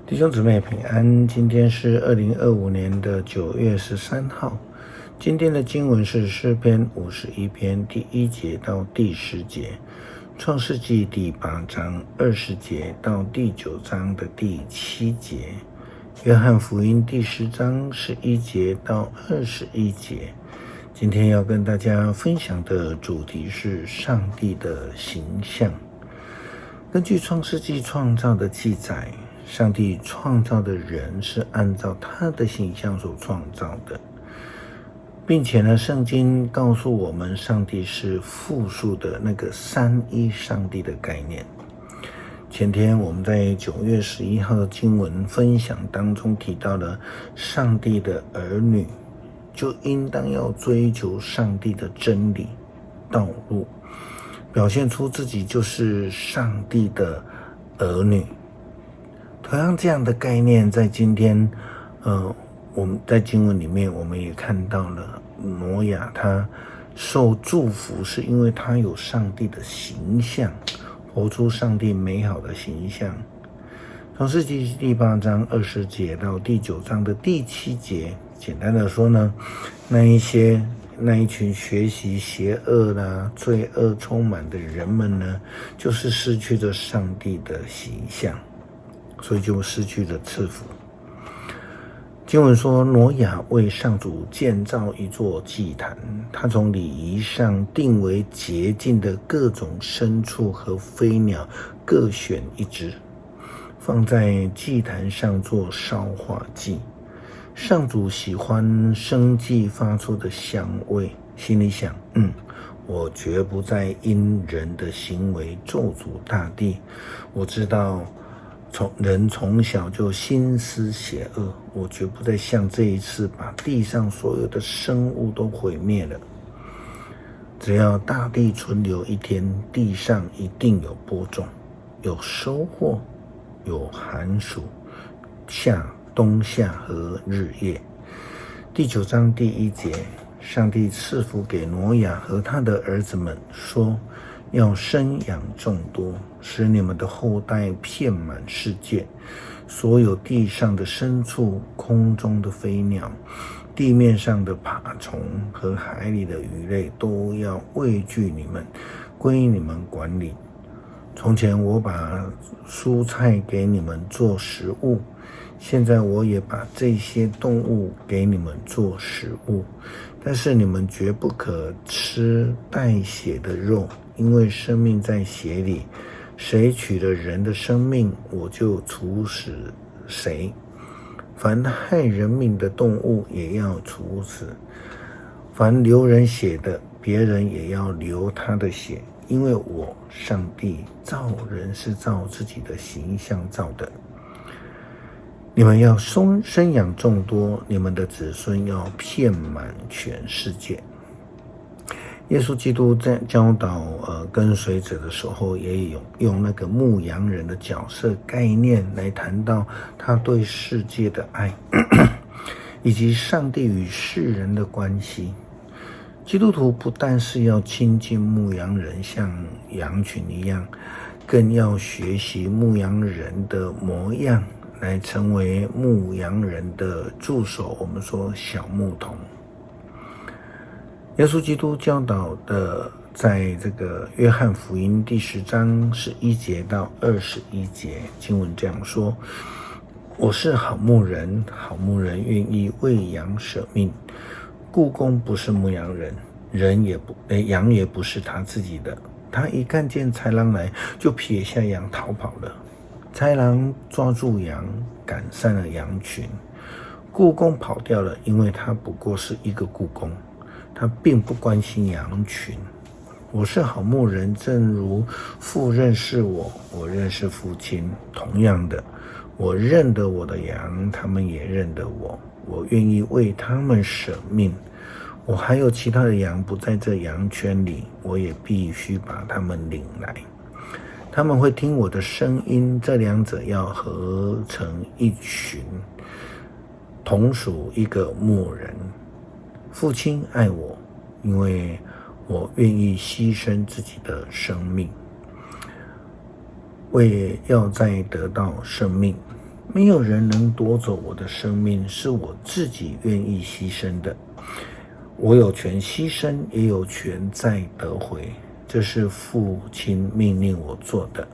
弟兄姊妹平安，今天是2025年的9月13号。今天的经文是诗篇51篇第1节到第10节，创世纪第8章20节到第9章的第7节，约翰福音第10章11节到21节。今天要跟大家分享的主题是上帝的形象。根据创世纪创造的记载，上帝创造的人是按照他的形象所创造的，并且呢，圣经告诉我们，上帝是复数的那个三一上帝的概念。前天我们在9月11号的经文分享当中提到了，上帝的儿女就应当要追求上帝的真理道路，表现出自己就是上帝的儿女。同样这样的概念在今天我们在经文里面我们也看到了，挪亚他受祝福是因为他有上帝的形象，活出上帝美好的形象。创世纪第8章20节到第9章的第7节，简单的说呢，那一群学习邪恶罪恶充满的人们呢，就是失去了上帝的形象，所以就失去了赐福。经文说，挪亚为上主建造一座祭坛，他从礼仪上定为洁净的各种牲畜和飞鸟各选一只，放在祭坛上做烧化祭。上主喜欢牲祭发出的香味，心里想，我绝不再因人的行为咒诅大地。我知道人从小就心思邪恶，我绝不再像这一次把地上所有的生物都毁灭了。只要大地存留一天，地上一定有播种，有收获，有寒暑，冬夏和日夜。第9章第1节，上帝赐福给挪亚和他的儿子们，说要生养众多，使你们的后代遍满世界。所有地上的牲畜，空中的飞鸟，地面上的爬虫和海里的鱼类，都要畏惧你们，归你们管理。从前我把蔬菜给你们做食物，现在我也把这些动物给你们做食物，但是你们绝不可吃带血的肉，因为生命在血里，谁取了人的生命，我就处死谁。凡害人命的动物也要处死，凡流人血的，别人也要流他的血，因为我上帝造人是照自己的形象造的。你们要生养众多，你们的子孙要遍满全世界。耶稣基督在教导跟随者的时候，也有用那个牧羊人的角色概念来谈到他对世界的爱以及上帝与世人的关系。基督徒不但是要亲近牧羊人，像羊群一样，更要学习牧羊人的模样，来成为牧羊人的助手，我们说小牧童。耶稣基督教导的，在这个约翰福音第10章11节到21节，经文这样说，我是好牧人，好牧人愿意为羊舍命。雇工不是牧羊人，羊也不是他自己的，他一看见豺狼来，就撇下羊逃跑了。豺狼抓住羊，赶散了羊群。雇工跑掉了，因为他不过是一个雇工，他并不关心羊群。我是好牧人，正如父认识我，我认识父亲，同样的，我认得我的羊，他们也认得我，我愿意为他们舍命。我还有其他的羊不在这羊圈里，我也必须把他们领来。他们会听我的声音，这两者要合成一群，同属一个牧人。父亲爱我，因为我愿意牺牲自己的生命，为要再得到生命。没有人能夺走我的生命，是我自己愿意牺牲的。我有权牺牲，也有权再得回，这是父亲命令我做的。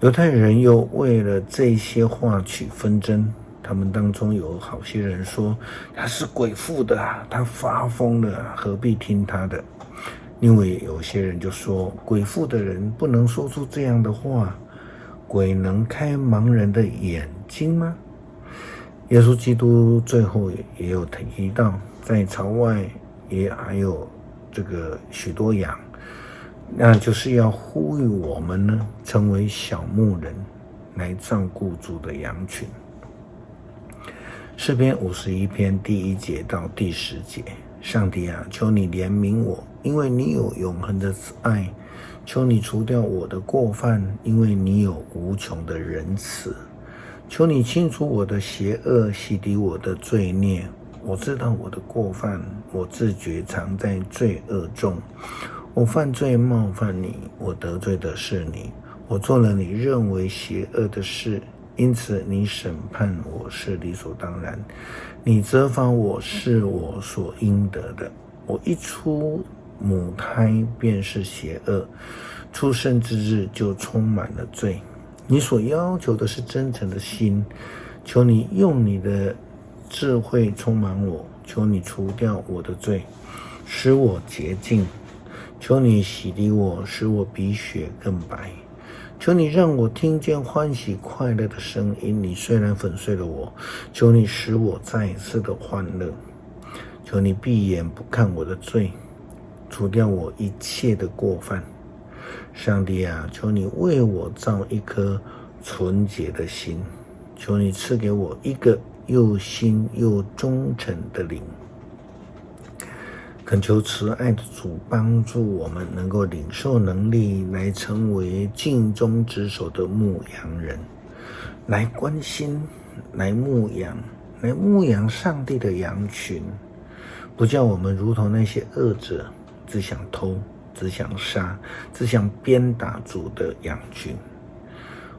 犹太人又为了这些话起纷争，他们当中有好些人说他是鬼附的他发疯了何必听他的？因为有些人就说鬼附的人不能说出这样的话，鬼能开盲人的眼睛吗？耶稣基督最后也有提到，在朝外也还有这个许多羊，那就是要呼吁我们呢，成为小牧人，来照顾主的羊群。诗篇51篇第1节到第10节，上帝啊，求你怜悯我，因为你有永恒的慈爱；求你除掉我的过犯，因为你有无穷的仁慈；求你清除我的邪恶，洗涤我的罪孽。我知道我的过犯，我自觉常在罪恶中。我犯罪冒犯你，我得罪的是你，我做了你认为邪恶的事，因此你审判我是理所当然，你责罚我是我所应得的。我一出母胎便是邪恶，出生之日就充满了罪。你所要求的是真诚的心，求你用你的智慧充满我，求你除掉我的罪，使我洁净。求你洗涤我，使我比雪更白。求你让我听见欢喜快乐的声音。你虽然粉碎了我，求你使我再一次的欢乐。求你闭眼不看我的罪，除掉我一切的过犯。上帝啊，求你为我造一颗纯洁的心，求你赐给我一个又新又忠诚的灵。恳求慈爱的主帮助我们能够领受能力，来成为尽忠职守的牧羊人，来关心，来牧养上帝的羊群，不叫我们如同那些恶者，只想偷，只想杀，只想鞭打主的羊群。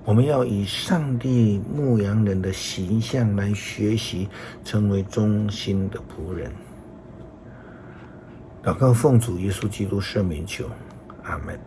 我们要以上帝牧羊人的形象来学习，成为忠心的仆人。祷告奉主耶稣基督圣名求，阿们。